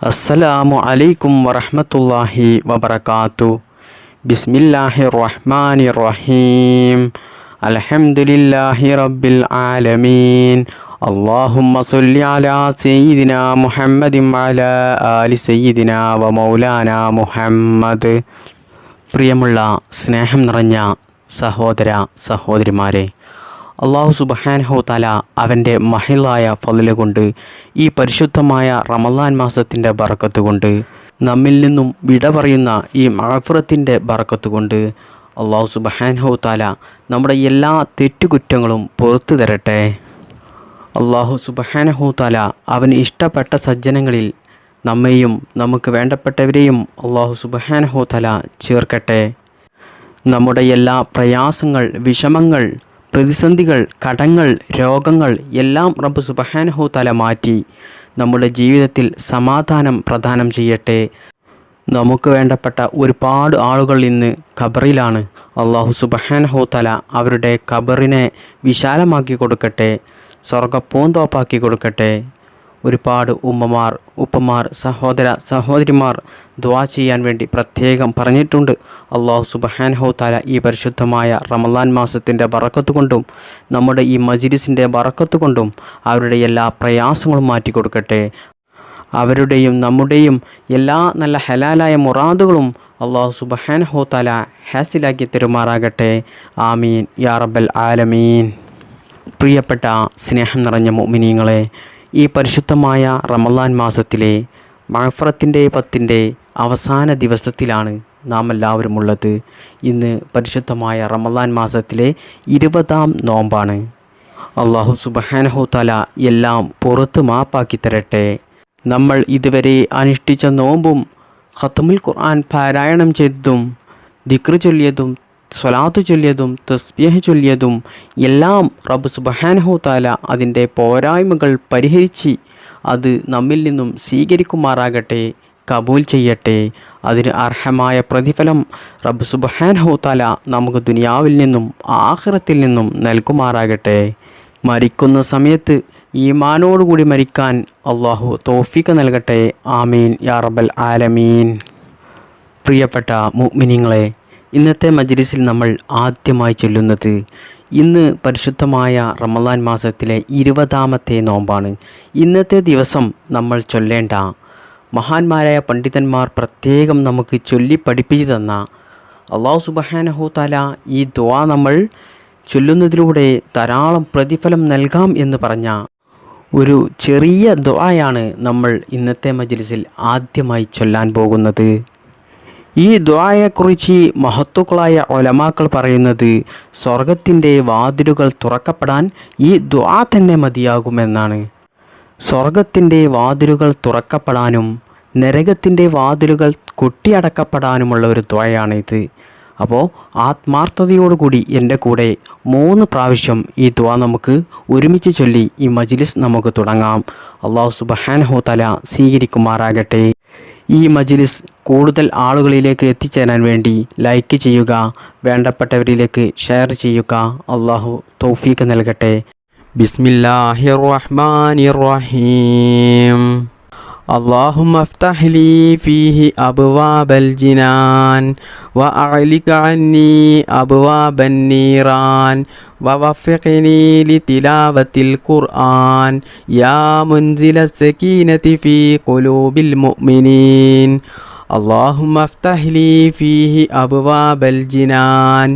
അസ്സലാമു അലൈക്കും വറഹ്മത്തുള്ളാഹി വബറകാതുഹു. ബിസ്മില്ലാഹിർ റഹ്മാനിർ റഹീം. അൽഹംദുലില്ലാഹി റബ്ബിൽ ആലമീൻ. അല്ലാഹുമ്മ സ്വല്ലി അലാ സയ്യിദിനാ മുഹമ്മദിൻ വഅലാ ആലി സയ്യിദിനാ വ മൗലാനാ മുഹമ്മദ്. പ്രിയമുള്ള സ്നേഹം നിറഞ്ഞ സഹോദര സഹോദരിമാരെ, അല്ലാഹു സുബ്ഹാനഹു തആല അവൻ്റെ മഹിളായ ഫളല് കൊണ്ട്, ഈ പരിശുദ്ധമായ റമളാൻ മാസത്തിൻ്റെ ബറക്കത്ത് കൊണ്ട്, നമ്മിൽ നിന്നും വിട പറയുന്ന ഈ മഗ്ഫിറത്തിൻ്റെ ബറക്കത്ത് കൊണ്ട് അല്ലാഹു സുബ്ഹാനഹു തആല നമ്മുടെ എല്ലാ തെറ്റുകുറ്റങ്ങളും പുറത്തു തരട്ടെ. അല്ലാഹു സുബ്ഹാനഹു തആല അവന് ഇഷ്ടപ്പെട്ട സജ്ജനങ്ങളിൽ നമ്മെയും നമുക്ക് വേണ്ടപ്പെട്ടവരെയും അല്ലാഹു സുബ്ഹാനഹു തആല ചേർക്കട്ടെ. നമ്മുടെ എല്ലാ പ്രയാസങ്ങൾ, വിഷമങ്ങൾ, പ്രതിസന്ധികൾ, കടങ്ങൾ, രോഗങ്ങൾ എല്ലാം റബ്ബ് സുബ്ഹാനഹു തആല മാറ്റി നമ്മുടെ ജീവിതത്തിൽ സമാധാനം പ്രദാനം ചെയ്യട്ടെ. നമുക്ക് വേണ്ടപ്പെട്ട ഒരുപാട് ആളുകൾ ഇന്ന് ഖബറിലാണ്. അല്ലാഹു സുബ്ഹാനഹു തആല അവരുടെ ഖബറിനെ വിശാലമാക്കി കൊടുക്കട്ടെ, സ്വർഗ്ഗപ്പൂന്തോപ്പാക്കി കൊടുക്കട്ടെ. ഒരുപാട് ഉമ്മമാർ, ഉപ്പമാർ, സഹോദര സഹോദരിമാർ ദുആ ചെയ്യാൻ വേണ്ടി പ്രത്യേകം പറഞ്ഞിട്ടുണ്ട്. അല്ലാഹു സുബ്ഹാനഹു തആല ഈ പരിശുദ്ധമായ റമളാൻ മാസത്തിൻ്റെ ബറക്കത്ത് കൊണ്ടും നമ്മുടെ ഈ മജ്‌ലിസിൻ്റെ ബറക്കത്ത് കൊണ്ടും അവരുടെ എല്ലാ പ്രയാസങ്ങളും മാറ്റി കൊടുക്കട്ടെ. അവരുടെയും നമ്മുടെയും എല്ലാ നല്ല ഹലാലായ മുറാദുകളും അല്ലാഹു സുബ്ഹാനഹു തആല ഹാസിലാക്കി തരുമാറാകട്ടെ. ആമീൻ യാ റബ്ബൽ ആലമീൻ. പ്രിയപ്പെട്ട സ്നേഹം നിറഞ്ഞ മുഅ്മിനീങ്ങളെ, ഈ പരിശുദ്ധമായ റമളാൻ മാസത്തിലെ മഗ്ഫിറത്തിൻ്റെ 10ൻ്റെ അവസാന ദിവസത്തിലാണ് നാം എല്ലാവരും ഉള്ളത്. ഇന്ന് പരിശുദ്ധമായ റമളാൻ മാസത്തിലെ 20ാം നോമ്പാണ്. അല്ലാഹു സുബ്ഹാനഹു തആല എല്ലാം പുറത്ത് മാപ്പാക്കി തരട്ടെ. നമ്മൾ ഇതുവരെ അനുഷ്ഠിച്ച നോമ്പും ഖത്മുൽ ഖുർആൻ പാരായണം ചെയ്തതും ദിക്ർ ചൊല്ലിയതും സ്വലാത്ത് ചൊല്ലിയതും തസ്ബീഹ് ചൊല്ലിയതും എല്ലാം റബ്ബ് സുബ്ഹാനഹു തആല അതിൻ്റെ പോരായ്മകൾ പരിഹരിച്ച് അത് നമ്മിൽ നിന്നും സ്വീകരിക്കുമാറാകട്ടെ, കബൂൽ ചെയ്യട്ടെ. അതിന് അർഹമായ പ്രതിഫലം റബ്ബ് സുബ്ഹാനഹു തആല നമുക്ക് ദുനിയാവിൽ നിന്നും ആഖിറത്തിൽ നിന്നും നൽകുമാറാകട്ടെ. മരിക്കുന്ന സമയത്ത് ഈമാനോടുകൂടി മരിക്കാൻ അല്ലാഹു തൗഫീഖ് നൽകട്ടെ. ആമീൻ യാ റബ്ബൽ ആലമീൻ. പ്രിയപ്പെട്ട മുഅ്മിനീങ്ങളെ, ഇന്നത്തെ മജ്‌ലിസിൽ നമ്മൾ ആദ്യമായി ചൊല്ലുന്നത്, ഇന്ന് പരിശുദ്ധമായ റമളാൻ മാസത്തിലെ 20ാമത്തെ നോമ്പാണ്. ഇന്നത്തെ ദിവസം നമ്മൾ ചൊല്ലേണ്ട മഹാന്മാരായ പണ്ഡിതന്മാർ പ്രത്യേകം നമുക്ക് ചൊല്ലി പഠിപ്പിച്ചു തന്ന അല്ലാഹു സുബ്ഹാനഹു തആല ഈ ദുആ നമ്മൾ ചൊല്ലുന്നതിലൂടെ ധാരാളം പ്രതിഫലം നൽകാം എന്ന് പറഞ്ഞ ഒരു ചെറിയ ദുആയാണ് നമ്മൾ ഇന്നത്തെ മജ്‌ലിസിൽ ആദ്യമായി ചൊല്ലാൻ പോകുന്നത്. ഈ ദുആയെക്കുറിച്ച് മഹത്തുക്കളായ ഉലമാക്കൾ പറയുന്നത്, സ്വർഗത്തിൻ്റെ വാതിലുകൾ തുറക്കപ്പെടാൻ ഈ ദുആ തന്നെ മതിയാകുമെന്നാണ്. സ്വർഗത്തിൻ്റെ വാതിലുകൾ തുറക്കപ്പെടാനും നരകത്തിൻ്റെ വാതിലുകൾ കൊട്ടിയടക്കപ്പെടാനുമുള്ള ഒരു ദുആയാണിത്. അപ്പോൾ ആത്മാർത്ഥതയോടുകൂടി എൻ്റെ കൂടെ 3 പ്രാവശ്യം ഈ ദുആ നമുക്ക് ഒരുമിച്ച് ചൊല്ലി ഈ മജ്‌ലിസ് നമുക്ക് തുടങ്ങാം. അല്ലാഹു സുബ്ഹാനഹു തആല സ്വീകരിക്കുമാറാകട്ടെ. ഈ മജ്‌ലിസ് കൂടുതൽ ആളുകളിലേക്ക് എത്തിച്ചേരാൻ വേണ്ടി ലൈക്ക് ചെയ്യുക, വേണ്ടപ്പെട്ടവരിലേക്ക് ഷെയർ ചെയ്യുക. അല്ലാഹു തൗഫീഖ് നൽകട്ടെ. ബിസ്മില്ലാഹിർ റഹ്മാനിർ റഹീം. اللهم افتح لي فيه أبواب الجنان وأغلق عني أبواب النيران ووفقني لتلاوة القرآن يا منزل السكينة في قلوب المؤمنين. اللهم افتح لي فيه أبواب الجنان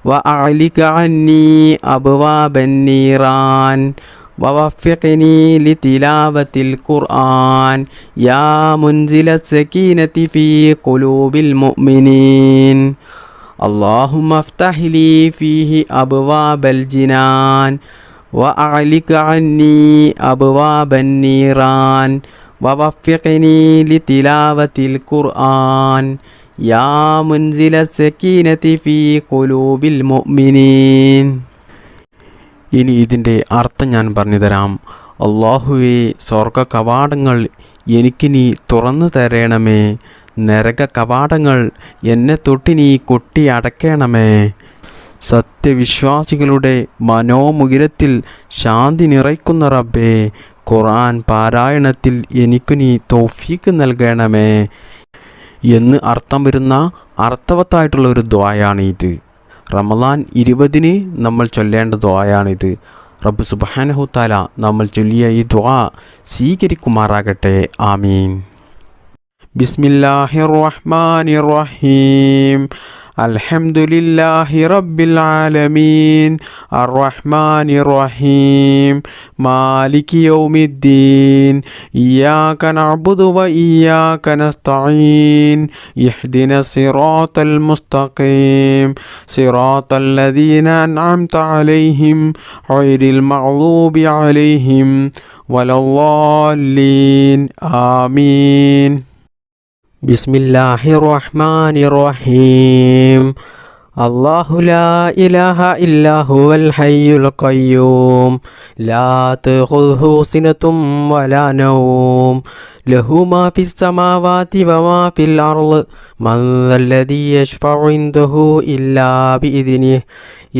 وأغلق عني أبواب النيران ووفقني لتلاوة القرآن يا منزل السكينة في قلوب المؤمنين. اللهم افتح لي فيه أبواب الجنان وأغلق عني أبواب النيران ووفقني لتلاوة القرآن يا منزل السكينة في قلوب المؤمنين. ഇനി ഇതിൻ്റെ അർത്ഥം ഞാൻ പറഞ്ഞു തരാം. അല്ലാഹുവേ, സ്വർഗ കവാടങ്ങൾ എനിക്ക് നീ തുറന്നു തരണമേ. നരക കവാടങ്ങൾ എന്നെ തൊട്ട് നീ കൊട്ടി അടയ്ക്കണമേ. സത്യവിശ്വാസികളുടെ മനോമുകിരത്തിൽ ശാന്തി നിറയ്ക്കുന്ന റബ്ബേ, ഖുർആൻ പാരായണത്തിൽ എനിക്കു നീ തൗഫീക്ക് നൽകണമേ എന്ന് അർത്ഥം വരുന്ന അർത്ഥവത്തായിട്ടുള്ള ഒരു ദുആയാണ് ഇത്. റമളാൻ 20 നമ്മൾ ചൊല്ലേണ്ട ദുആയാണിത്. റബ്ബ് സുബ്ഹാനഹു തആല നമ്മൾ ചൊല്ലിയ ഈ ദുആ സ്വീകരിക്കുമാറാകട്ടെ. ആമീൻ. ബിസ്മില്ലാഹിർ റഹ്മാനിർ റഹീം. അൽഹംദുലില്ലാഹി റബ്ബിൽ ആലമീൻ അർറഹ്മാനിർ റഹീം മാലികി യൗമിദ്ദീൻ ഇയ്യാക നഅ്ബുദു വ ഇയ്യാക നസ്തഈൻ ഇഹ്ദിനസ് സിറാത്തൽ മുസ്തഖീം സിറാത്തൽ ലദീന അൻഅംത അലൈഹിം ഗൈറിൽ മഗ്ദൂബി അലൈഹിം വലദ്ദാല്ലീൻ. ആമീൻ. ബിസ്മില്ലാഹിർ റഹ്മാനിർ റഹീം. അല്ലാഹു ലാ ഇലാഹ ഇല്ലാ ഹുവൽ ഹയ്യുൽ ഖയ്യൂം ലാ തഖുദുഹു സിനതും വലാ നൗം ലഹു മാ ഫിസ് സമാവാതി വമാ ഫിൽ അർള് മൻ ദല്ലദീ യശ്ഫഉ ഇൻദഹു ഇല്ലാ ബിഇദ്നിഹി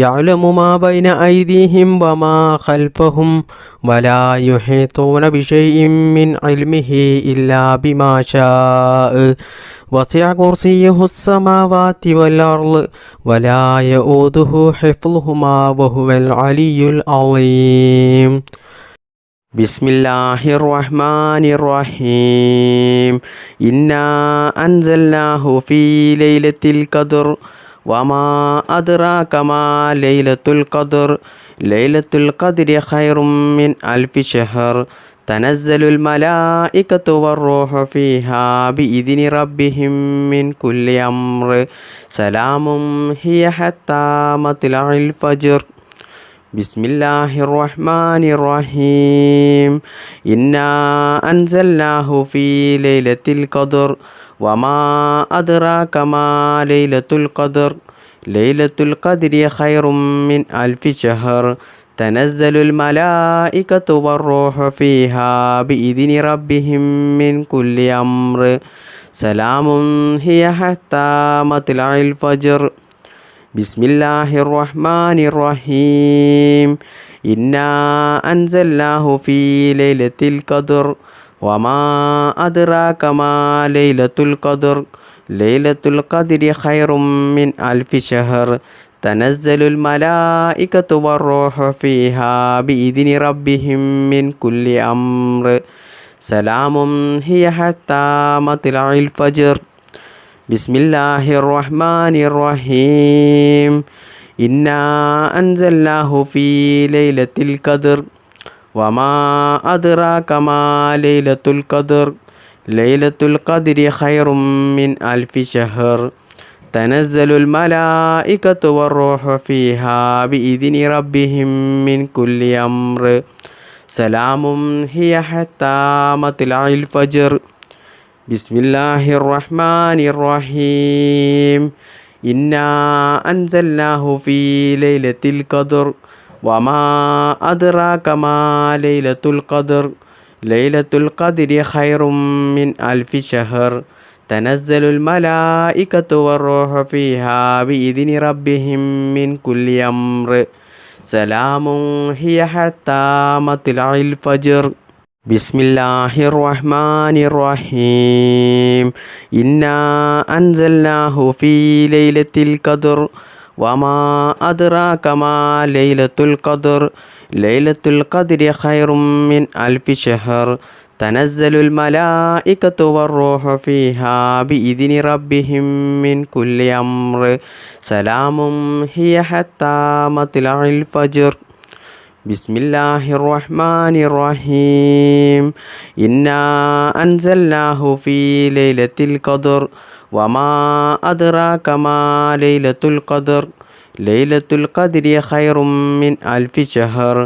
യഅലമു മാ ബൈന ഐദീഹിം വമാ ഖൽഫഹും വലാ യുഹീതൂന ബിശൈഇൻ മിൻ ഇൽമിഹി ഇല്ലാ ബിമാ ശാഅ വസിഅ കുർസിയ്യുഹുസ് സമാവാതി വൽ അർള് വലാ യഊദുഹു ഹിഫ്ളുഹുമാ വഹുവൽ അലിയ്യുൽ അളീം. ബിസ്മില്ലാഹിർ റഹ്മാനിർ റഹീം. ഇന്നാ അൻസൽനാഹു ഫീ ലൈലത്തിൽ ഖദ്ർ വമാ അദ്റാക മാ ലൈലത്തുൽ ഖദ്ർ ലൈലത്തുൽ ഖദ്രി ഖൈറും മിൻ അൽഫി ശഹർ തനസ്സലുൽ മലായികത്തു വറൂഹു ഫീഹാ ബിഇദ്നി റബ്ബിഹിം മിൻ കുല്ലി അംർ സലാമുൻ ഹിയ ഹത്താ മത്ലഇൽ ഫജ്ർ. ബിസ്മില്ലാഹിർ റഹ്മാനിർ റഹീം. ഇന്നാ അൻസൽനാഹു ഫീ ലൈലത്തിൽ ഖദ്ർ വമാ അദ്റാക മാ ലൈലത്തുൽ ഖദ്ർ ലൈലത്തുൽ ഖദ്രി ഖൈറും മിൻ അൽഫി ശഹർ തനസ്സലുൽ മലായികത്തു വറൂഹു ഫീഹാ ബിഇദ്നി റബ്ബിഹിം മിൻ കുല്ലി അംർ സലാമുൻ ഹിയ ഹത്താ മത്ലഇൽ ഫജ്ർ. ബിസ്മില്ലാഹിർ റഹ്മാനിർ റഹീം. ഇന്നാ അൻസൽനാഹു ഫീ ലൈലത്തിൽ ഖദ്ർ വമാ അദ്റാക മാ ലൈലത്തുൽ ഖദ്ർ ലൈലത്തുൽ ഖദ്രി ഖൈറും മിൻ അൽഫി ശഹർ തനസ്സലുൽ മലായികത്തു വറൂഹു ഫീഹാ ബിഇദ്നി റബ്ബിഹിം മിൻ കുല്ലി അംർ സലാമുൻ ഹിയ ഹത്താ മത്ലഇൽ ഫജ്ർ. ബിസ്മില്ലാഹിർ റഹ്മാനിർ റഹീം. ഇന്നാ അൻസൽനാഹു ഫീ ലൈലത്തിൽ ഖദ്ർ വമാ അദ്റാക മാ ലൈലത്തുൽ ഖദ്ർ ലൈലത്തുൽ ഖദ്രി ഖൈറും മിൻ അൽഫി ശഹർ തനസ്സലുൽ മലായികത്തു വറൂഹു ഫീഹാ ബിഇദ്നി റബ്ബിഹിം മിൻ കുല്ലി അംർ സലാമുൻ ഹിയ ഹത്താ മത്ലഇൽ ഫജ്ർ. ബിസ്മില്ലാഹിർ റഹ്മാനിർ റഹീം. ഇന്നാ അൻസൽനാഹു ഫീ ലൈലത്തിൽ ഖദ്ർ വമാ അദ്റാക മാ ലൈലത്തുൽ ഖദ്ർ ലൈലത്തുൽ ഖദ്രി ഖൈറും മിൻ അൽഫി ശഹർ തനസ്സലുൽ മലായികത്തു വറൂഹു ഫീഹാ ബിഇദ്നി റബ്ബിഹിം മിൻ കുല്ലി അംർ സലാമുൻ ഹിയ ഹത്താ മത്ലഇൽ ഫജ്ർ. ബിസ്മില്ലാഹിർ റഹ്മാനിർ റഹീം. ഇന്നാ അൻസൽനാഹു ഫീ ലൈലത്തിൽ ഖദ്ർ വമാ അദ്റാക മാ ലൈലത്തുൽ ഖദ്ർ ലൈലത്തുൽ ഖദ്രി ഖൈറും മിൻ അൽഫി ശഹർ തനസ്സലുൽ മലായികത്തു വറൂഹു ഫീഹാ ബിഇദ്നി റബ്ബിഹിം മിൻ കുല്ലി അംർ സലാമുൻ ഹിയ ഹത്താ മത്ലഇൽ ഫജ്ർ. ബിസ്മില്ലാഹിർ റഹ്മാനിർ റഹീം. ഇന്നാ അൻസൽനാഹു ഫീ ലൈലത്തിൽ ഖദ്ർ വമാ അദ്റാക മാ ലൈലത്തുൽ ഖദ്ർ ലൈലത്തുൽ ഖദ്രി ഖൈറും മിൻ അൽഫി ശഹർ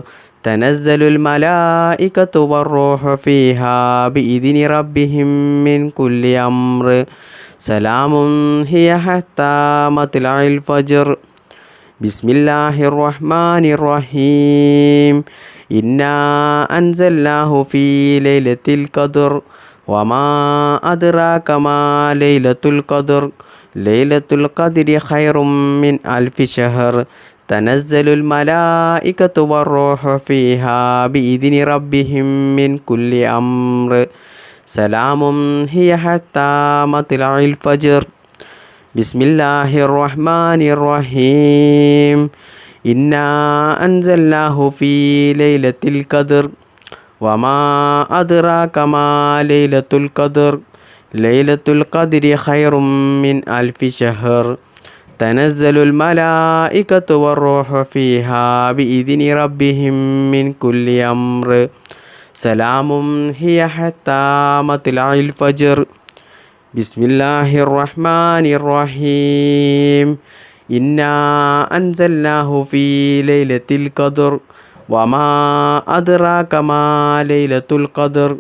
തനസ്സലുൽ മലായികത്തു വറൂഹു ഫീഹാ ബിഇദ്നി റബ്ബിഹിം മിൻ കുല്ലി അംർ സലാമുൻ ഹിയ ഹത്താ മത്ലഇൽ ഫജ്ർ. ബിസ്മില്ലാഹിർ റഹ്മാനിർ റഹീം. ഇന്നാ അൻസൽനാഹു ഫീ ലൈലത്തിൽ ഖദ്ർ വമാ അദ്റാക മാ ലൈലത്തുൽ ഖദ്ർ ലൈലത്തുൽ ഖദ്രി ഖൈറും മിൻ അൽഫി ശഹർ തനസ്സലുൽ മലായികത്തു വറൂഹു ഫീഹാ ബിഇദ്നി റബ്ബിഹിം മിൻ കുല്ലി അംർ സലാമുൻ ഹിയ ഹത്താ മത്ലഇൽ ഫജ്ർ. ബിസ്മില്ലാഹിർ റഹ്മാനിർ റഹീം. ഇന്നാ അൻസൽനാഹു ഫീ ലൈലത്തിൽ ഖദ്ർ വമാ അദ്റാക മാ ലൈലത്തുൽ ഖദ്ർ ലൈലത്തുൽ ഖദ്രി ഖൈറും മിൻ അൽഫി ശഹർ തനസ്സലുൽ മലായികത്തു വറൂഹു ഫീഹാ ബിഇദ്നി റബ്ബിഹിം മിൻ കുല്ലി അംർ സലാമുൻ ഹിയ ഹത്താ മത്ലഇൽ ഫജ്ർ. ബിസ്മില്ലാഹിർ റഹ്മാനിർ റഹീം. ഇന്നാ അൻസൽനാഹു ഫീ ലൈലത്തിൽ ഖദ്ർ വമാ അദ്റാക മാ ലൈലത്തുൽ ഖദ്ർ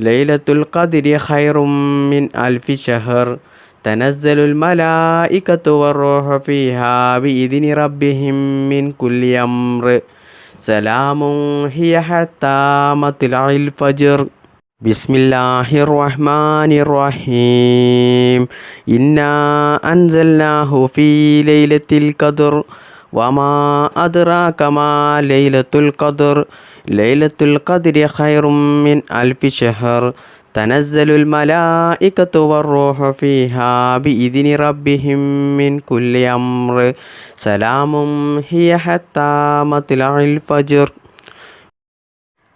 ലൈലത്തുൽ ഖദ്രി ഖൈറും മിൻ അൽഫി ശഹർ തനസ്സലുൽ മലായികത്തു വറൂഹു ഫീഹാ ബിഇദ്നി റബ്ബിഹിം മിൻ കുല്ലി അംർ സലാമുൻ ഹിയ ഹത്താ മത്ലഇൽ ഫജ്ർ. ബിസ്മില്ലാഹിർ റഹ്മാനിർ റഹീം. ഇന്നാ അൻസൽനാഹു ഫീ ലൈലത്തിൽ ഖദ്ർ വമാ അദ്റാക മാ ലൈലത്തുൽ ഖദ്ർ ലൈലത്തുൽ ഖദ്രി ഖൈറും മിൻ അൽഫി ശഹർ തനസ്സലുൽ മലായികത്തു വറൂഹു ഫീഹാ ബിഇദ്നി റബ്ബിഹിം മിൻ കുല്ലി അംർ സലാമുൻ ഹിയ ഹത്താ മത്ലഇൽ ഫജ്ർ.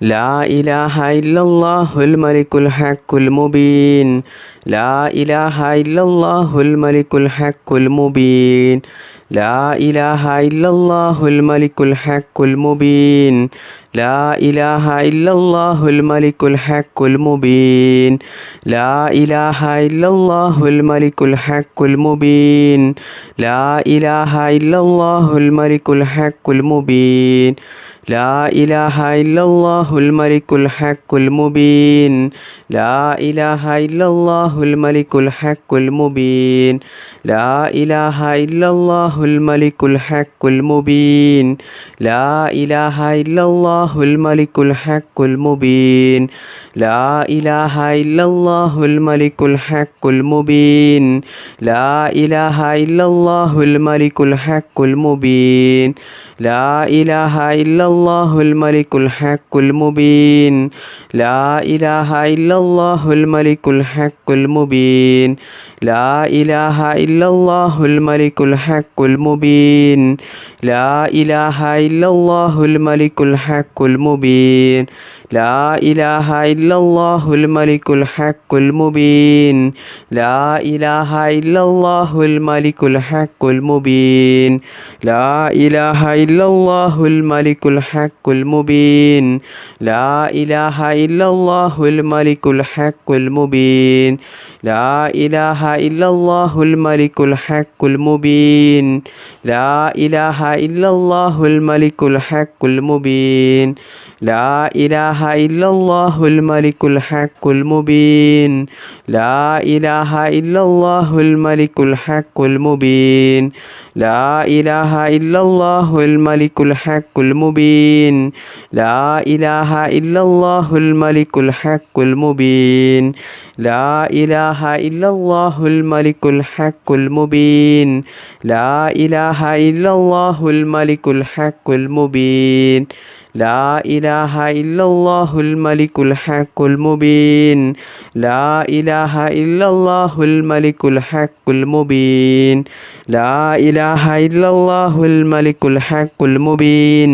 ലാ ഇലാഹ ഇല്ലല്ലാഹുൽ മലിക്കുൽ ഹഖുൽ മുബീൻ. ലാ ഇലാഹ ഇല്ലല്ലാഹുൽ മലിക്കുൽ ഹഖുൽ മുബീൻ. ലാ ഇലാഹ ഇല്ലല്ലാഹുൽ മലിക്കുൽ ഹഖുൽ മുബീൻ. ലാ ഇലാഹ ഇല്ലല്ലാഹുൽ മലിക്കുൽ ഹഖുൽ മുബീൻ. ലാ ഇലാഹ ഇല്ലല്ലാഹുൽ മലിക്കുൽ ഹഖുൽ മുബീൻ. ലാ ഇലാഹ ഇല്ലല്ലാഹുൽ മലിക്കുൽ ഹഖുൽ മുബീൻ. ലാ ഇലാഹ ഇല്ലല്ലാഹുൽ മലിക്കുൽ ഹഖുൽ മുബീൻ. ലാ ഇലാഹ ഇല്ലല്ലാഹുൽ മലിക്കുൽ ഹഖുൽ മുബീൻ. ലാ ഇലാഹ ഇല്ലല്ലാഹുൽ മലിക്കുൽ ഹഖുൽ മുബീൻ. ലാ ഇലാഹ ഇല്ലല്ലാഹുൽ മലിക്കുൽ ഹഖുൽ മുബീൻ. ലാ ഇലാഹ ഇല്ലല്ലാഹുൽ മലിക്കുൽ ഹഖുൽ മുബീൻ. ലാ ഇലാഹ ഇല്ലല്ലാഹുൽ മലിക്കുൽ ഹഖുൽ മുബീൻ. ലാ ഇലാഹ ഇല്ലല്ലാഹുൽ മലിക്കുൽ ഹഖുൽ മുബീൻ. ലാ ഇലാഹ ഇല്ലല്ലാഹുൽ മലിക്കുൽ ഹഖുൽ മുബീൻ. ലാ ഇലാഹ ഇല്ലല്ലാഹുൽ മലിക്കുൽ ഹഖുൽ മുബീൻ. ലാ ഇലാഹ ഇല്ലല്ലാഹുൽ മലിക്കുൽ ഹഖുൽ മുബീൻ. ലാ ഇലാഹ ഇല്ലല്ലാഹുൽ മലിക്കുൽ ഹഖുൽ മുബീൻ. ലാ ഇലാഹ ഇല്ലല്ലാഹുൽ മലിക്കുൽ ഹഖുൽ മുബീൻ. ലാ ഇലാഹ ഇല്ലല്ലാഹുൽ മലിക്കുൽ ഹഖുൽ മുബീൻ. ലാ ഇലാഹ ഇല്ലല്ലാഹുൽ മലിക്കുൽ ഹഖുൽ മുബീൻ. ലാ ഇലാഹ ഇല്ലല്ലാഹുൽ മലിക്കുൽ ഹഖുൽ മുബീൻ. ലാ ഇലാഹ ഇല്ലല്ലാഹുൽ മലിക്കുൽ ഹഖുൽ മുബീൻ. ലാ ഇലാഹ ഇല്ലല്ലാഹുൽ മലിക്കുൽ ഹഖുൽ മുബീൻ. ലാ ഇലാഹ ഇല്ലല്ലാഹുൽ മലിക്കുൽ ഹഖുൽ മുബീൻ. ലാ ഇലാഹ ഇല്ലല്ലാഹുൽ മലിക്കുൽ ഹഖുൽ മുബീൻ. ലാ ഇലാഹ ഇല്ലല്ലാഹുൽ മലിക്കുൽ ഹഖുൽ മുബീൻ. ലാ ഇലാഹ ഇല്ലല്ലാഹുൽ മലിക്കുൽ ഹഖുൽ മുബീൻ. ലാ ഇലാഹ ഇല്ലല്ലാഹുൽ മലിക്കുൽ ഹഖുൽ മുബീൻ. ലാ ഇലാഹ ഇല്ലല്ലാഹുൽ മലിക്കുൽ ഹഖുൽ മുബീൻ. ലാ ഇലാഹ ഇല്ലല്ലാഹുൽ മലിക്കുൽ ഹഖുൽ മുബീൻ. ലാ ഇലാഹ ഇല്ലല്ലാഹുൽ മലിക്കുൽ ഹഖുൽ മുബീൻ.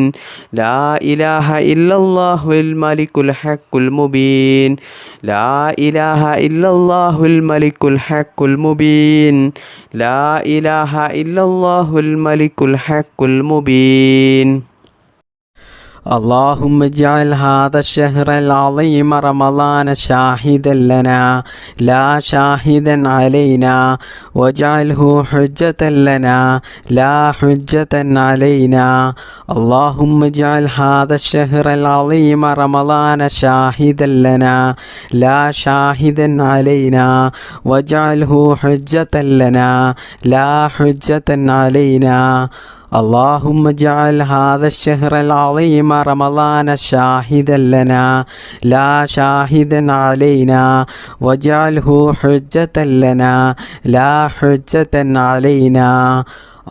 ലാ ഇലാഹ ഇല്ലല്ലാഹുൽ മലിക്കുൽ ഹഖുൽ മുബീൻ. ലാ ഇലാഹ ഇല്ലല്ലാഹുൽ മലിക്കുൽ ഹഖുൽ മുബീൻ. ലാ ഇലാഹ ഇല്ലല്ലാഹുൽ മലിക്കുൽ ഹഖുൽ മുബീൻ. اللهم اجعل هذا الشهر العظيم رمضان شاهدا لنا لا شاهدا علينا واجعله حجة لنا لا حجة علينا. اللهم اجعل هذا الشهر العظيم رمضان شاهدا لنا لا شاهدا علينا واجعله حجة لنا لا حجة علينا. اللهم اجعل هذا الشهر العظيم رمضان شاهدا لنا لا شاهدا علينا واجعله حجة لنا لا حجة علينا.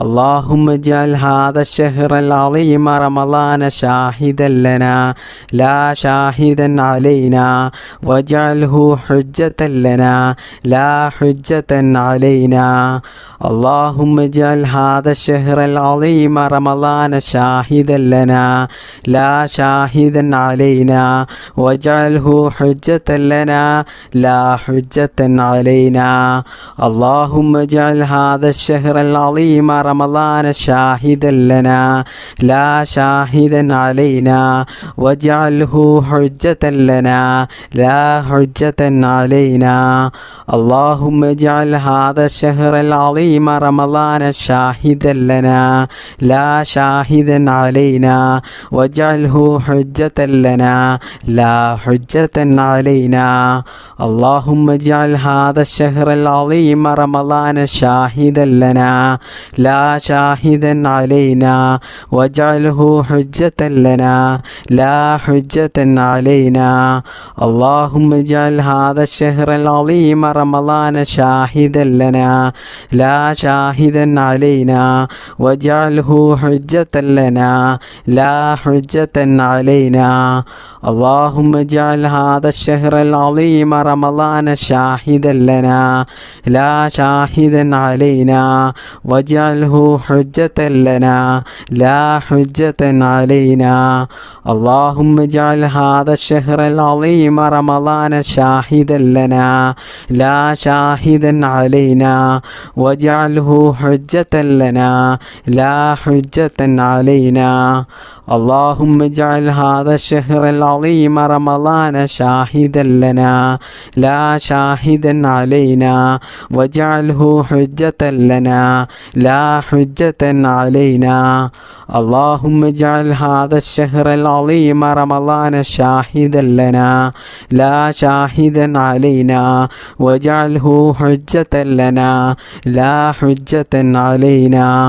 اللهم اجعل هذا الشهر العظيم رمضان شاهدا لنا لا شاهدا علينا واجعله حجة لنا لا حجة علينا. اللهم اجعل هذا الشهر العظيم رمضان شاهدا لنا لا شاهدا علينا واجعله حجة لنا لا حجة علينا. اللهم اجعل هذا الشهر العظيم رمضان شاهدا لنا لا شاهدا علينا واجعله حجة لنا لا حجة علينا. اللهم اجعل هذا الشهر العظيم رمضان شاهدا لنا لا شاهدا علينا واجعله حجة لنا لا حجة علينا. اللهم اجعل هذا الشهر العظيم رمضان شاهدا لنا لا شاهدا علينا واجعله حجة لنا لا حجة علينا. اللهم اجعل هذا الشهر العظيم رمضان شاهدا لنا لا شاهدا علينا واجعله حجة لنا لا حجة علينا. اللهم اجعل هذا الشهر العظيم رمضان شاهدا لنا لا شاهدا علينا واجعله حجة لنا لا حجة علينا. اللهم اجعل هذا الشهر العظيم رمضان شاهدا لنا لا شاهدا علينا واجعله حجة لنا لا حجة علينا. اللهم اجعل هذا الشهر العظيم رمضان شاهدا لنا لا شاهدا علينا واجعله حجة لنا لا حجة علينا. اللهم اجعل هذا الشهر العظيم رمضان شاهدا لنا لا شاهدا علينا واجعله حجة لنا لا حجة علينا.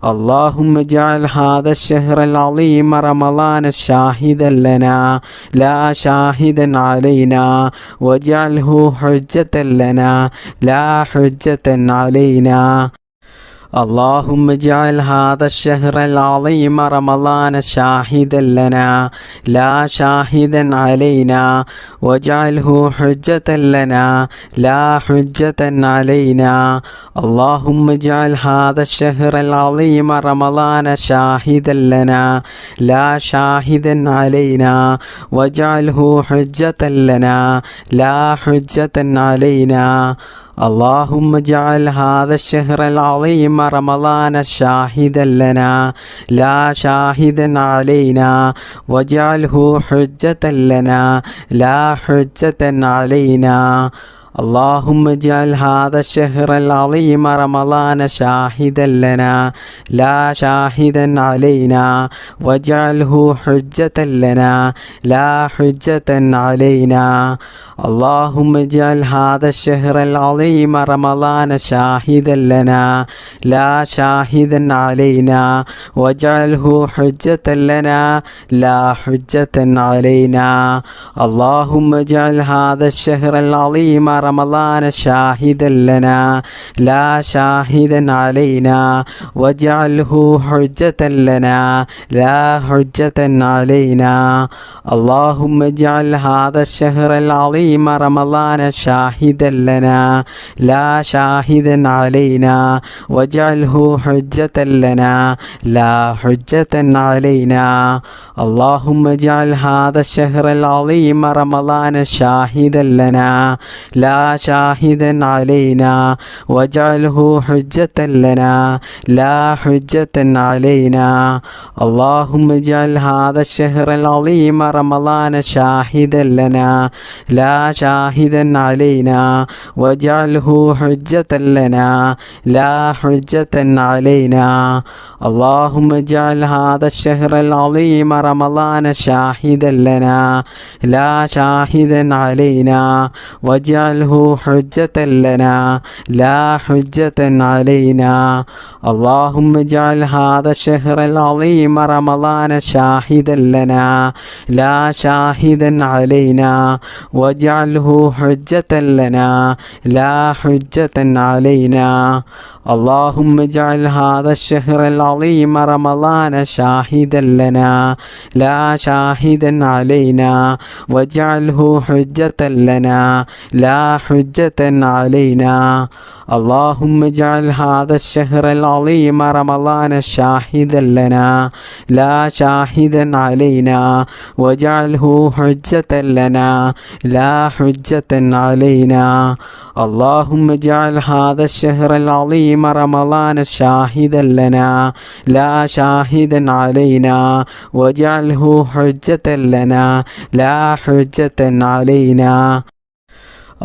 اللهم اجعل هذا الشهر العظيم رمضان شاهدا لنا لا شاهدا علينا واجعله حجة لنا لا حجة علينا. اللهم اجعل هذا الشهر العظيم رمضان شاهدا لنا لا شاهدا علينا واجعله حجة لنا لا حجة علينا. اللهم اجعل هذا الشهر العظيم رمضان شاهدا لنا لا شاهدا علينا واجعله حجة لنا لا حجة علينا. اللهم اجعل هذا الشهر العظيم رمضان شاهدا لنا لا شاهدا علينا واجعله حجة لنا لا حجة علينا. اللهم اجعل هذا الشهر العظيم رمضان شاهدا لنا لا شاهدا علينا واجعله حجة لنا لا حجة علينا. اللهم اجعل هذا الشهر العظيم رمضان شاهدا لنا لا شاهدا علينا واجعله حجة لنا لا حجة علينا. اللهم اجعل هذا الشهر العظيم رمضان شاهدا لنا لا شاهدا علينا واجعله حجة لنا لا حجة علينا. اللهم اجعل هذا الشهر العظيم رمضان شاهدا لنا لا شاهدا علينا واجعله حجة لنا لا حجة علينا. اللهم اجعل هذا الشهر العظيم رمضان شاهدا لنا لا شاهدا علينا واجعله حجة لنا لا حجة علينا. اللهم اجعل هذا الشهر العظيم رمضان شاهدا لنا لا شاهدا علينا واجعله حجة لنا لا حجة علينا. اللهم اجعل هذا الشهر العظيم رمضان شاهدا لنا لا شاهدا علينا واجعله واجعله حجة لنا لا حجة علينا اللهم اجعل هذا الشهر العظيم رمضان شاهدا لنا لا شاهدا علينا واجعله حجة لنا لا حجة علينا اللهم اجعل هذا الشهر العظيم رمضان شاهدا لنا لا شاهدا علينا واجعله حجة لنا لا حجة علينا اللهم اجعل هذا الشهر العظيم رمضان شاهدا لنا لا شاهدا علينا واجعله حجة لنا لا حجة علينا اللهم اجعل هذا الشهر العظيم رمضان شاهدا لنا لا شاهدا علينا واجعله حجة لنا لا حجة علينا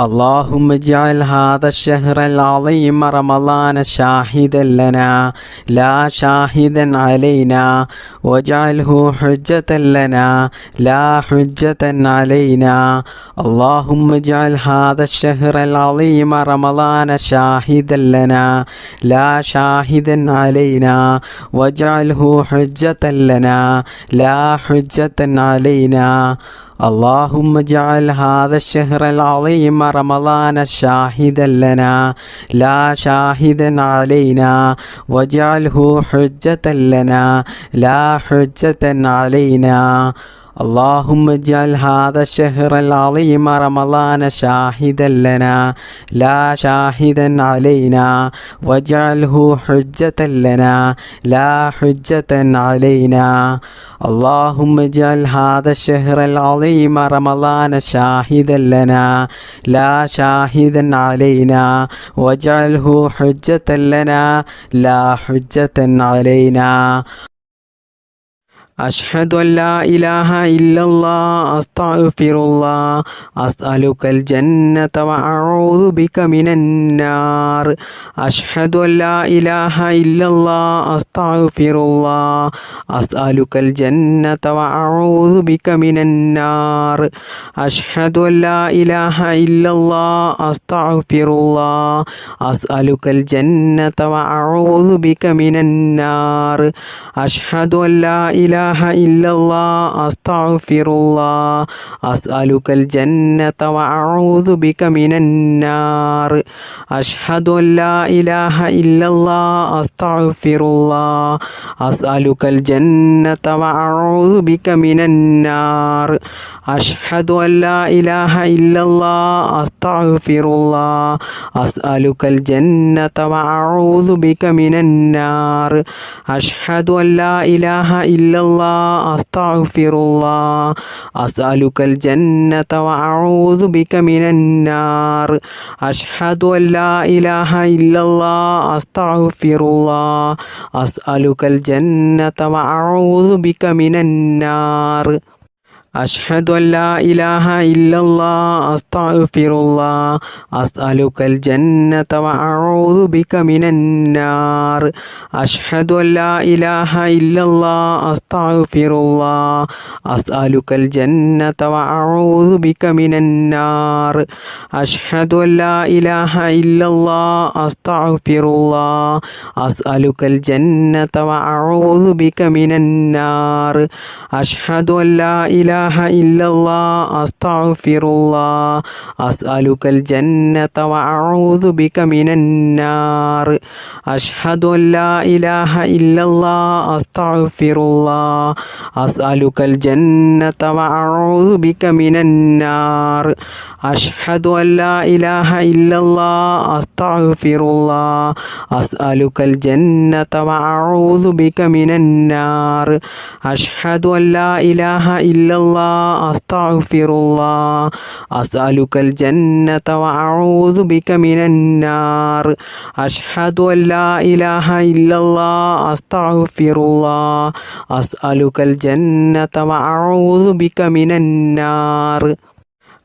اللهم اجعل هذا الشهر العظيم رمضان شاهدا لنا لا شاهدا علينا واجعله حجة لنا لا حجة علينا اللهم اجعل هذا الشهر العظيم رمضان شاهدا لنا لا شاهدا علينا واجعله حجة لنا لا حجة علينا اللهم اجعل هذا الشهر العظيم رمضان شاهدا لنا لا شاهدا علينا واجعله حجة لنا لا حجة علينا اللهم اجعل هذا الشهر العظيم رمضان شاهدا لنا لا شاهدا علينا واجعله حجة لنا لا حجة علينا اللهم اجعل هذا الشهر العظيم رمضان شاهدا لنا لا شاهدا علينا واجعله حجة لنا لا حجة علينا أشهد أن لا إله إلا الله أستغفر الله أسألك الجنة وأعوذ بك من النار أشهد أن لا إله إلا الله أستغفر الله أسألك الجنة وأعوذ بك من النار أشهد أن لا إله إلا الله أستغفر الله أسألك الجنة وأعوذ بك من النار أشهد أن لا إله إلا الله أستغفر الله أسألك الجنة وأعوذ بك من النار أشهد أن لا إله إلا الله أستغفر الله أسألك الجنة وأعوذ بك من النار أشهد أن لا إله إلا الله أستغفر الله أسألك الجنة وأعوذ بك من النار أشهد أن لا إله إلا الله أستغفر الله أسألك الجنة وأعوذ بك من النار أشهد أن لا إله إلا الله أستغفر الله أسألك الجنة وأعوذ بك من النار أشهد أن لا إله إلا الله أستغفر الله أسألك الجنة وأعوذ بك من النار أشهد أن لا إله إلا الله أستغفر الله أسألك الجنة وأعوذ بك من النار أشهد أن لا إله إلا الله أستغفر الله أسألك الجنة وأعوذ بك من النار أشهد أن لا إله إلا الله أستغفر الله أسألك الجنة وأعوذ بك من النار أشهد أن لا إله إلا الله أستغفر الله أسألك الجنة وأعوذ بك من النار أشهد أن لا إله إلا الله أستغفر الله أسألك الجنة وأعوذ بك من النار أشهد أن لا إله إلا الله أستغفر الله أسألك الجنة وأعوذ بك من النار أشهد أن لا إله إلا الله أستغفر الله أسألك الجنة وأعوذ بك من النار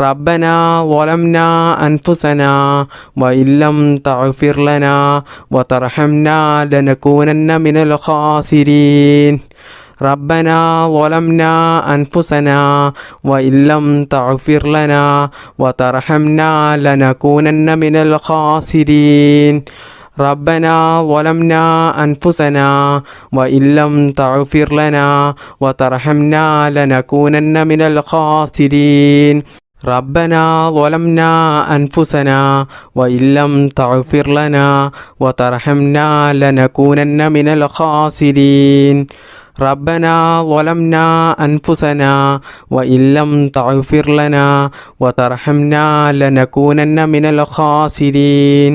ربنا ظلمنا أنفسنا وإن لم تغفر لنا وترحمنا لنكونن من الخاسرين ربنا ظلمنا أنفسنا وإن لم تغفر لنا وترحمنا لنكونن من الخاسرين ربنا ظلمنا أنفسنا وإن لم تغفر لنا وترحمنا لنكونن من الخاسرين ربنا ظلمنا أنفسنا وإن لم تغفر لنا وترحمنا لنكونن من الخاسرين ربنا ظلمنا أنفسنا وإن لم تغفر لنا وترحمنا لنكونن من الخاسرين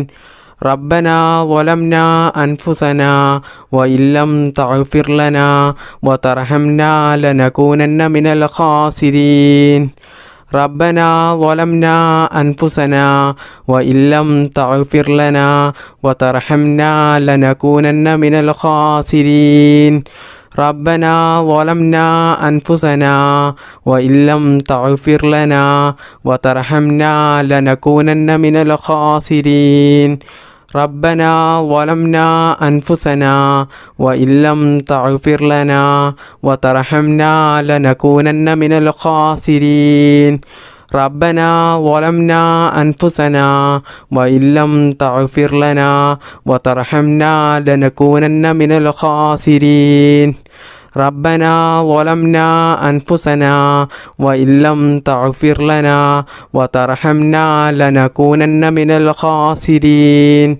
ربنا ظلمنا أنفسنا وإن لم تغفر لنا وترحمنا لنكونن من الخاسرين ربنا ظلمنا أنفسنا وإن لم تغفر لنا وترحمنا لنكونن من الخاسرين ربنا ظلمنا أنفسنا وإن لم تغفر لنا وترحمنا لنكونن من الخاسرين ربنا ظلمنا أنفسنا وإن لم تغفر لنا وترحمنا لنكونن من الخاسرين ربنا ظلمنا أنفسنا وإن لم تغفر لنا وترحمنا لنكونن من الخاسرين ربنا ظلمنا أنفسنا وإن لم تغفر لنا وترحمنا لنكونن من الخاسرين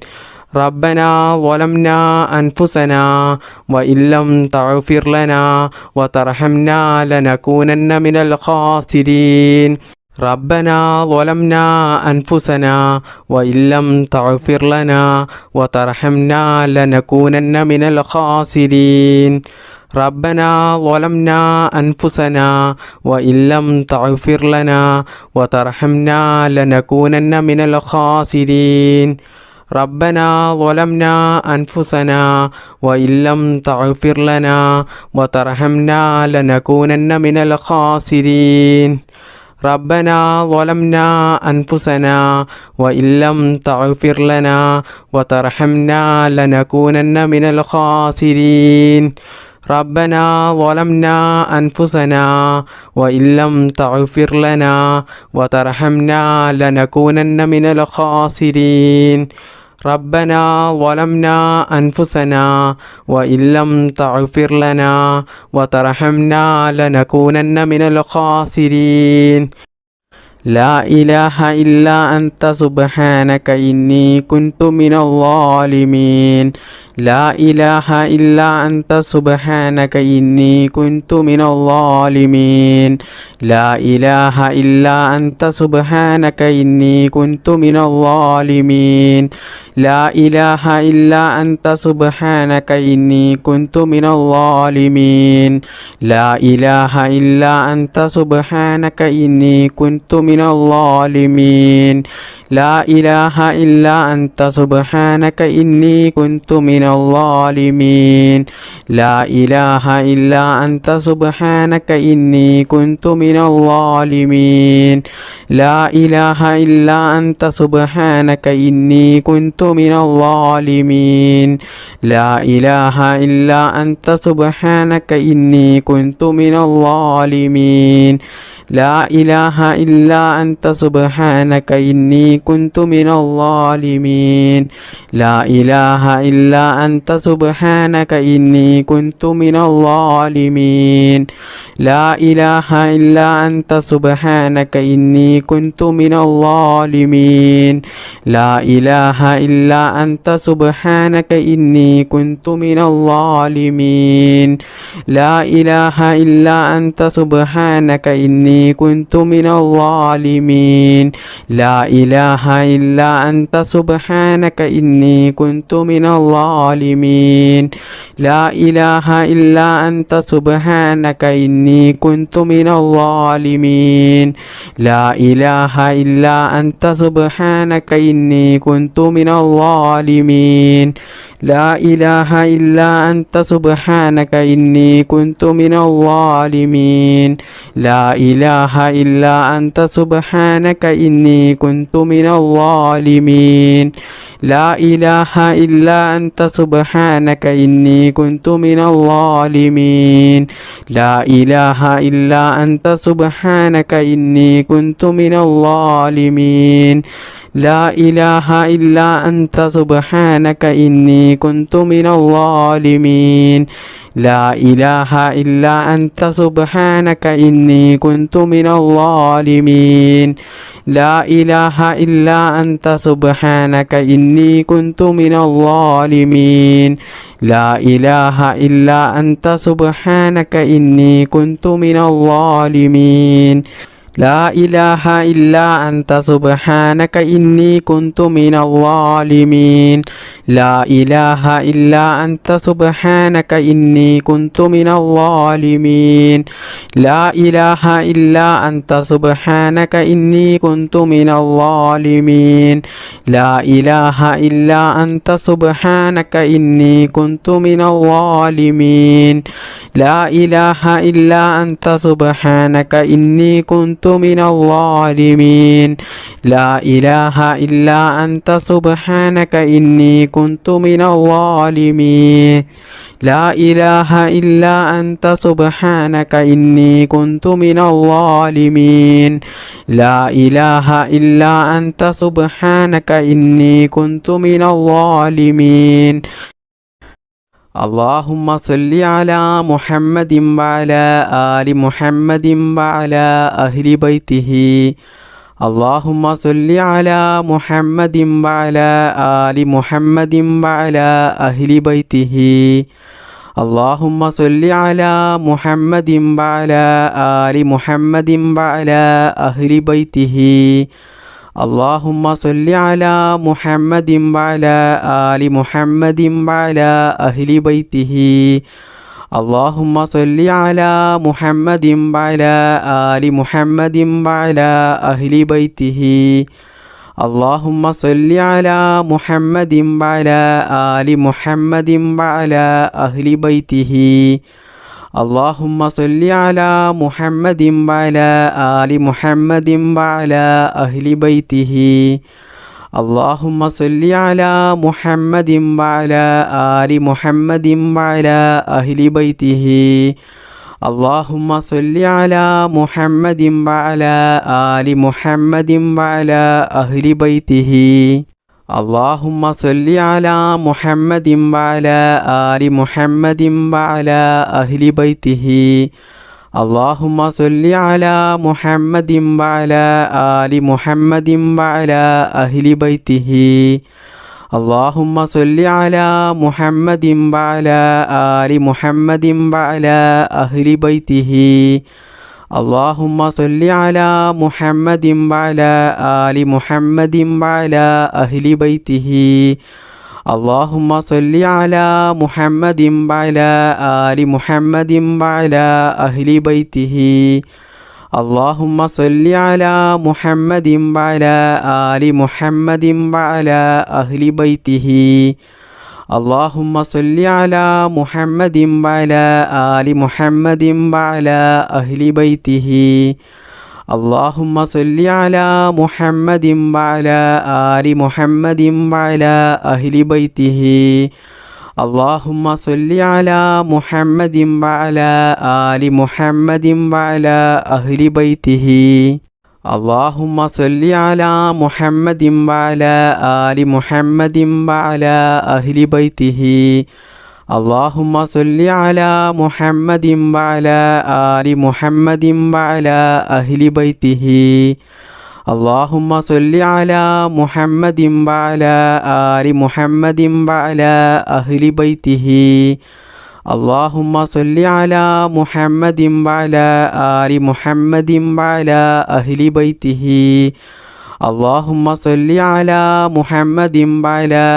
ربنا ظلمنا أنفسنا وإن لم تغفر لنا وترحمنا لنكونن من الخاسرين ربنا ظلمنا أنفسنا وإن لم تغفر لنا وترحمنا لنكونن من الخاسرين ربنا ظلمنا أنفسنا وإن لم تغفر لنا وترحمنا لنكونن من الخاسرين ربنا ظلمنا أنفسنا وإن لم تغفر لنا وترحمنا لنكونن من الخاسرين ربنا ظلمنا أنفسنا وإن لم تغفر لنا وترحمنا لنكونن من الخاسرين ربنا ظلمنا أنفسنا وإن لم تغفر لنا وترحمنا لنكونن من الخاسرين ربنا ظلمنا أنفسنا وإن لم تغفر لنا وترحمنا لنكونن من الخاسرين لا إله إلا أنت سبحانك إني كنت من الظالمين لا إله إلا أنت سبحانك إني كنت من الظالمين لا إله إلا أنت سبحانك إني كنت من الظالمين لا إله إلا أنت سبحانك إني كنت من الظالمين لا إله إلا أنت سبحانك إني كنت من الظالمين لا إله إلا أنت سبحانك إني كنت من الظالمين لا إله إلا أنت سبحانك إني كنت من الظالمين لا إله إلا أنت سبحانك إني كنت من الظالمين لا إله إلا أنت سبحانك إني كنت من الظالمين لا إله إلا أنت سبحانك إني كنت من الظالمين لا إله إلا أنت سبحانك إني كنت من الظالمين لا إله إلا أنت سبحانك إني كنت من الظالمين لا إله إلا أنت سبحانك إني كنت من الظالمين لا إله إلا أنت سبحانك إني كنت من الظالمين لا إله إلا أنت سبحانك إني كنت من الظالمين لا إله إلا أنت سبحانك إني كنت من الظالمين لا إله إلا أنت سبحانك إني كنت من الظالمين لا إله إلا أنت سبحانك إني كنت من الظالمين لا إله إلا أنت سبحانك إني كنت من الظالمين لا إله إلا أنت سبحانك إني كنت من الظالمين لا إله إلا أنت سبحانك إني كنت من الظالمين لا إله إلا أنت سبحانك إني كنت من الظالمين لا إله إلا أنت سبحانك إني كنت من الظالمين لا إله إلا أنت سبحانك إني كنت من الظالمين لا إله إلا أنت سبحانك إني كنت من الظالمين لا إله إلا أنت سبحانك إني كنت من الظالمين لا إله إلا أنت سبحانك إني كنت من الظالمين لا إله إلا أنت سبحانك إني كنت من الظالمين لا إله إلا أنت سبحانك إني كنت من الظالمين لا إله إلا أنت سبحانك إني كنت من الظالمين لا إله إلا أنت سبحانك إني كنت من الظالمين لا إله إلا أنت سبحانك إني كنت من الظالمين لا إله إلا أنت سبحانك إني كنت من الظالمين اللهم صل على محمد وعلى آل محمد وعلى أهل بيته اللهم صل على محمد وعلى آل محمد وعلى أهل بيته اللهم صل على محمد وعلى آل محمد وعلى أهل بيته اللهم صل على محمد وعلى آل محمد وعلى أهل بيته اللهم صل على محمد وعلى آل محمد وعلى أهل بيته اللهم صل على محمد وعلى آل محمد وعلى أهل بيته اللهم صل على محمد وعلى آل محمد وعلى أهل بيته اللهم صل على محمد وعلى آل محمد وعلى أهل بيته اللهم صل على محمد وعلى آل محمد وعلى أهل بيته اللهم صل على محمد وعلى آل محمد وعلى أهل بيته اللهم صل على محمد وعلى آل محمد وعلى أهل بيته اللهم صل على محمد وعلى آل محمد وعلى أهل بيته اللهم صل على محمد وعلى آل محمد وعلى أهل بيته اللهم صل على محمد وعلى آل محمد وعلى أهل بيته اللهم صل على محمد وعلى آل محمد وعلى أهل بيته اللهم صل على محمد وعلى آل محمد وعلى أهل بيته اللهم صل على محمد وعلى آل محمد وعلى أهل بيته اللهم صل على محمد وعلى آل محمد وعلى أهل بيته اللهم صل على محمد وعلى آل محمد وعلى أهل بيته اللهم صل على محمد وعلى آل محمد وعلى أهل بيته اللهم صل على محمد وعلى آل محمد وعلى أهل بيته اللهم صل على محمد وعلى آل محمد وعلى أهل بيته اللهم صل على محمد وعلى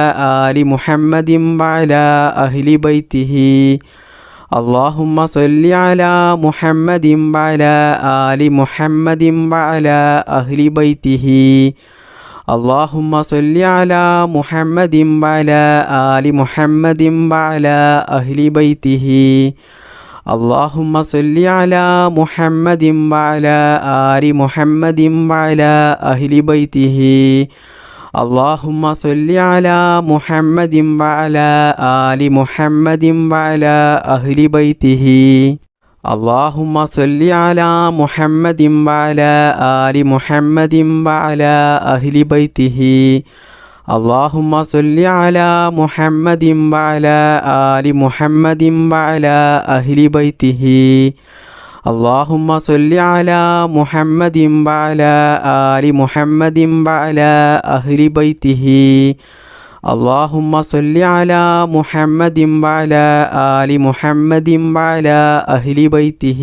آل محمد وعلى أهل بيته اللهم صل على محمد وعلى آل محمد وعلى أهل بيته اللهم صل على محمد وعلى آل محمد وعلى أهل بيته اللهم صل على محمد وعلى آل محمد وعلى أهل بيته اللهم صل على محمد وعلى آل محمد وعلى أهل بيته اللهم صل على محمد وعلى آل محمد وعلى أهل بيته اللهم صل على محمد وعلى آل محمد وعلى أهل بيته اللهم صل على محمد وعلى آل محمد وعلى أهل بيته اللهم صل على محمد وعلى آل محمد وعلى أهل بيته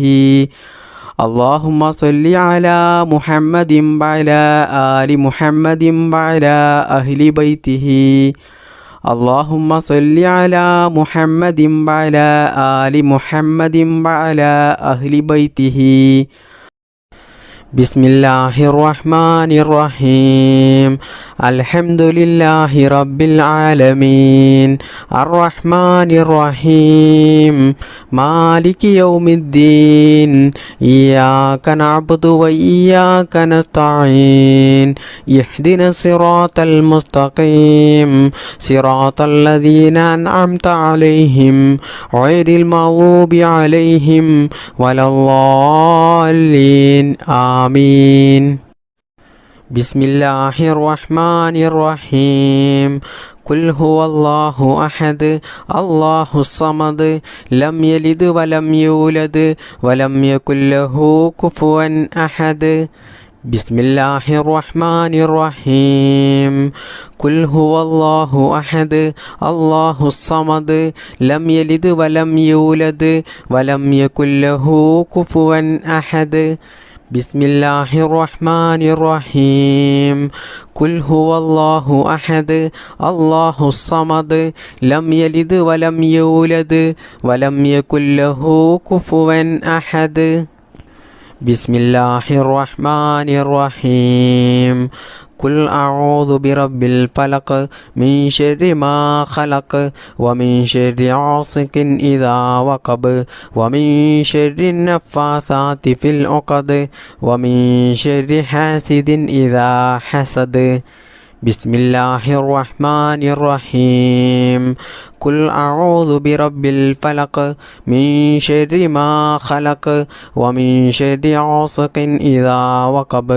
اللهم صل على محمد وعلى آل محمد وعلى أهل بيته اللهم صل على محمد وعلى آل محمد وعلى أهل بيته بسم الله الرحمن الرحيم الحمد لله رب العالمين الرحمن الرحيم مالك يوم الدين إياك نعبد وإياك نستعين اهدنا الصراط المستقيم صراط الذين أنعمت عليهم غير المغضوب عليهم ولا الضالين آمين بسم الله الرحمن الرحيم قل هو الله أحد الله الصمد لم يلد ولم يولد ولم يكن له كفوا أحد بسم الله الرحمن الرحيم قل هو الله أحد الله الصمد لم يلد ولم يولد ولم يكن له كفوا أحد بسم الله الرحمن الرحيم قل هو الله أحد الله الصمد لم يلد ولم يولد ولم يكن له كفوا أحد بسم الله الرحمن الرحيم قل أعوذ برب الفلق من شر ما خلق ومن شر غاسق إذا وقب ومن شر النفاثات في العقد ومن شر حاسد إذا حسد بسم الله الرحمن الرحيم قل أعوذ برب الفلق من شر ما خلق ومن شر غاسق إذا وقب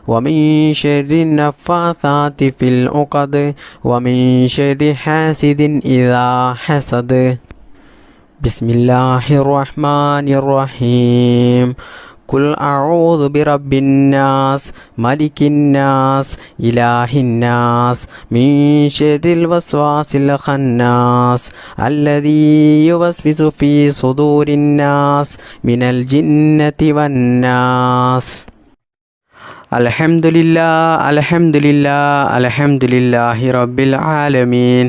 ومن شر النفاثات في العقد ومن شر حاسد إذا حسد بسم الله الرحمن الرحيم قل أعوذ برب الناس ملك الناس إله الناس من شر الوسواس الخناس الذي يوسوس في صدور الناس من الجنة والناس الحمد لله الحمد لله الحمد لله رب العالمين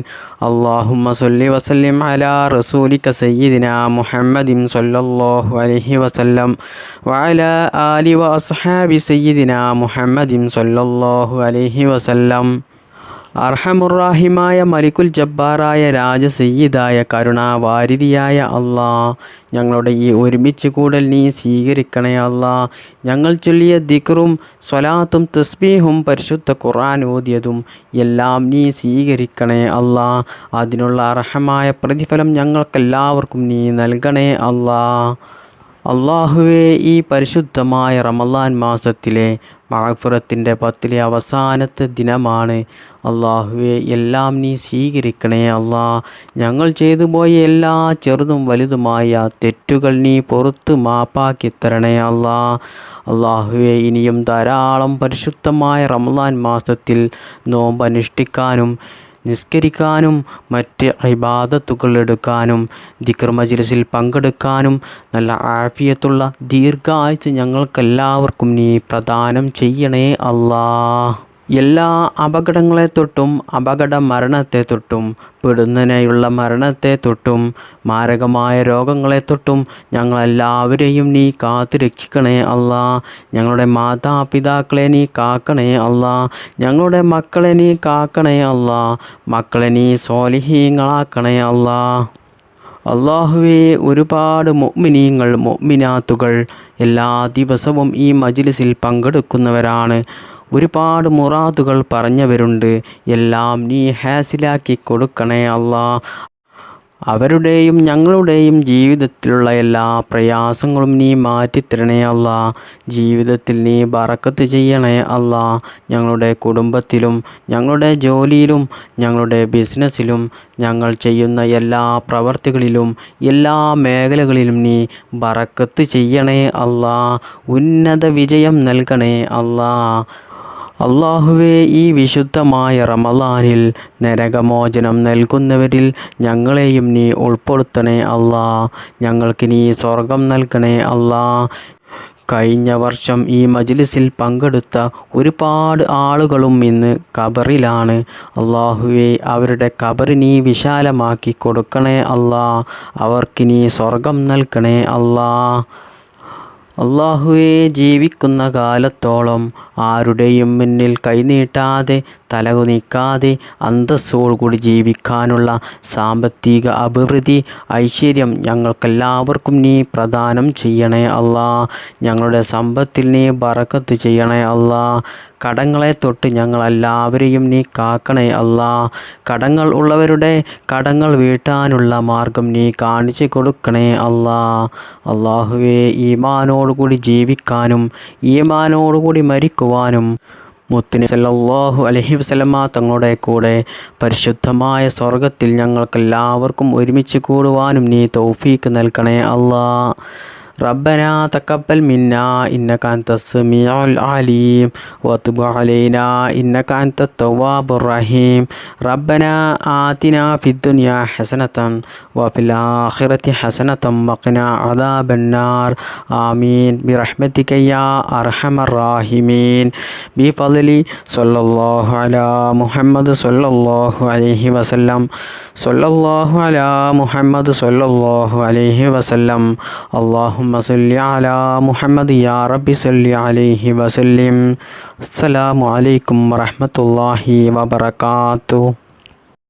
اللهم صل وسلم على رسولك سيدنا محمد صلى الله عليه وسلم وعلى آل وأصحاب سيدنا محمد صلى الله عليه وسلم അർഹമുറാഹിമായ മലിക്കുൽ ജബ്ബാറായ രാജസയ്യിദായ കരുണാവാരിധിയായ അല്ലാ, ഞങ്ങളുടെ ഈ ഒരുമിച്ച് കൂടൽ നീ സ്വീകരിക്കണേ അല്ലാ. ഞങ്ങൾ ചൊല്ലിയ ദിക്റും സ്വലാത്തും തസ്ബീഹും പരിശുദ്ധ ഖുർആൻ ഓതിയതും എല്ലാം നീ സ്വീകരിക്കണേ അല്ലാ. അതിനുള്ള അർഹമായ പ്രതിഫലം ഞങ്ങൾക്കെല്ലാവർക്കും നീ നൽകണേ അല്ലാ. അള്ളാഹുവേ, ഈ പരിശുദ്ധമായ റമളാൻ മാസത്തിലെ മഗ്ഫിറത്തിൻ്റെ 10 അവസാനത്തെ ദിനമാണ്. അള്ളാഹുവേ, എല്ലാം നീ സ്വീകരിക്കണേ അല്ലാ. ഞങ്ങൾ ചെയ്തു പോയ എല്ലാ ചെറുതും വലുതുമായ തെറ്റുകൾ നീ പുറത്ത് മാപ്പാക്കി തരണേ അല്ലാ. അള്ളാഹുവേ, ഇനിയും ധാരാളം പരിശുദ്ധമായ റമളാൻ മാസത്തിൽ നോമ്പ് അനുഷ്ഠിക്കാനും നിസ്കരിക്കാനും മറ്റ് ഇബാദത്തുകൾ എടുക്കാനും ദിക്ർ മജ്ലിസിൽ പങ്കെടുക്കാനും നല്ല ആഫിയത്തുള്ള ദീർഘായുസ്സ് ഞങ്ങൾക്കെല്ലാവർക്കും നീ പ്രദാനം ചെയ്യണേ അല്ലാ. എല്ലാ അപകടങ്ങളെ തൊട്ടും അപകട മരണത്തെ തൊട്ടും പെടുന്നതിനായുള്ള മരണത്തെ തൊട്ടും മാരകമായ രോഗങ്ങളെ തൊട്ടും ഞങ്ങളെല്ലാവരെയും നീ കാത്തു രക്ഷിക്കണേ അല്ലാ. ഞങ്ങളുടെ മാതാപിതാക്കളെ നീ കാക്കണേ അല്ലാ. ഞങ്ങളുടെ മക്കളെ നീ കാക്കണേ അല്ലാ. മക്കളെ നീ സ്വാലിഹീങ്ങളാക്കണേ അല്ലാ. അള്ളാഹുവേ, ഒരുപാട് മുഅ്മിനീങ്ങൾ മുഅ്മിനാത്തുകൾ എല്ലാ ദിവസവും ഈ മജ്ലിസിൽ പങ്കെടുക്കുന്നവരാണ്. ഒരുപാട് മുറാദുകൾ പറഞ്ഞവരുണ്ട്. എല്ലാം നീ ഹാസിലാക്കി കൊടുക്കണേ അല്ലാ. അവരുടെയും ഞങ്ങളുടെയും ജീവിതത്തിലുള്ള എല്ലാ പ്രയാസങ്ങളും നീ മാറ്റിത്തരണേ അല്ലാ. ജീവിതത്തിൽ നീ ബറക്കത്ത് ചെയ്യണേ അല്ലാ. ഞങ്ങളുടെ കുടുംബത്തിലും ഞങ്ങളുടെ ജോലിയിലും ഞങ്ങളുടെ ബിസിനസ്സിലും ഞങ്ങൾ ചെയ്യുന്ന എല്ലാ പ്രവർത്തികളിലും എല്ലാ മേഖലകളിലും നീ ബറക്കത്ത് ചെയ്യണേ അല്ലാ. ഉന്നത വിജയം നൽകണേ അല്ലാ. അള്ളാഹുവേ, ഈ വിശുദ്ധമായ റമളാനിൽ നരകമോചനം നൽകുന്നവരിൽ ഞങ്ങളെയും നീ ഉൾപ്പെടുത്തണേ അല്ലാ. ഞങ്ങൾക്ക് നീ സ്വർഗം നൽകണേ അല്ലാ. കഴിഞ്ഞ വർഷം ഈ മജ്ലിസിൽ പങ്കെടുത്ത ഒരുപാട് ആളുകളും ഇന്ന് ഖബറിലാണ്. അള്ളാഹുവേ, അവരുടെ ഖബർ നീ വിശാലമാക്കി കൊടുക്കണേ അല്ലാ. അവർക്ക് നീ സ്വർഗം നൽകണേ അല്ലാ. അള്ളാഹുവേ, ജീവിക്കുന്ന കാലത്തോളം ആരുടെയും മുന്നിൽ കൈനീട്ടാതെ തലകുനിക്കാതെ അന്തസ്സോടുകൂടി ജീവിക്കാനുള്ള സാമ്പത്തിക അഭിവൃദ്ധി ഐശ്വര്യം ഞങ്ങൾക്കെല്ലാവർക്കും നീ പ്രദാനം ചെയ്യണേ അല്ലാ. ഞങ്ങളുടെ സമ്പത്തിൽ നീ ബറക്കത്ത് ചെയ്യണേ അല്ലാ. കടങ്ങളെ തൊട്ട് ഞങ്ങളെല്ലാവരെയും നീ കാക്കണേ അല്ലാ. കടങ്ങൾ ഉള്ളവരുടെ കടങ്ങൾ വീട്ടാനുള്ള മാർഗം നീ കാണിച്ചു കൊടുക്കണേ അല്ലാ. അള്ളാഹുവേ, ഈമാനോടുകൂടി ജീവിക്കാനും ഈമാനോടുകൂടി മരിക്കുവാനും മുത്തുനബി സല്ലല്ലാഹു അലൈഹി വസല്ലമ തങ്ങളുടെ കൂടെ പരിശുദ്ധമായ സ്വർഗത്തിൽ ഞങ്ങൾക്കെല്ലാവർക്കും ഒരുമിച്ച് കൂടുവാനും നീ തൗഫീക്ക് നൽകണേ അല്ലാ. ربنا تقبل منا إنك أنت السميع العليم وتب علينا إنك أنت التواب الرحيم. ربنا آتنا في الدنيا حسنة وفي الآخرة حسنة وقنا عذاب النار. آمين برحمتك يا أرحم الراحمين. بفضل صلى الله على محمد صلى الله عليه وسلم. صلى الله على محمد صلى الله عليه وسلم. اللهم صل على محمد يا رب صل عليه وسلم. السلام عليكم ورحمة الله وبركاته.